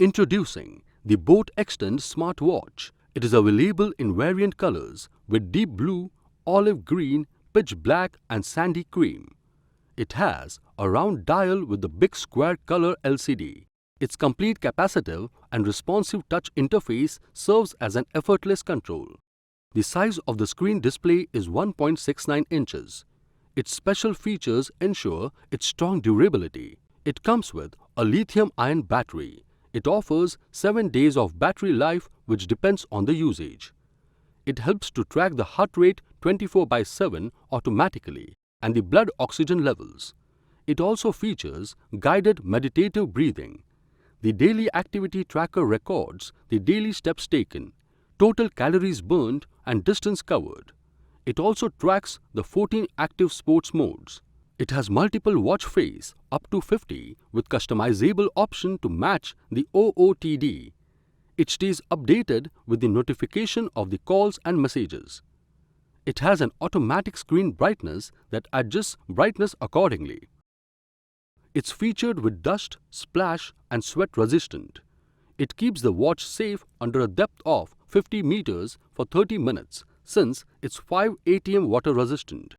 Introducing the Boat Xtend Smartwatch. It is available in variant colors with deep blue, olive green, pitch black and sandy cream. It has a round dial with the big square color LCD. Its complete capacitive and responsive touch interface serves as an effortless control. The size of the screen display is 1.69 inches. Its special features ensure its strong durability. It comes with a lithium-ion battery. It offers 7 days of battery life, which depends on the usage. It helps to track the heart rate 24/7 automatically and the blood oxygen levels. It also features guided meditative breathing. The daily activity tracker records the daily steps taken, total calories burned and distance covered. It also tracks the 14 active sports modes. It has multiple watch face up to 50 with customizable option to match the OOTD. It stays updated with the notification of the calls and messages. It has an automatic screen brightness that adjusts brightness accordingly. It's featured with dust, splash and sweat resistant. It keeps the watch safe under a depth of 50 meters for 30 minutes since it's 5 ATM water resistant.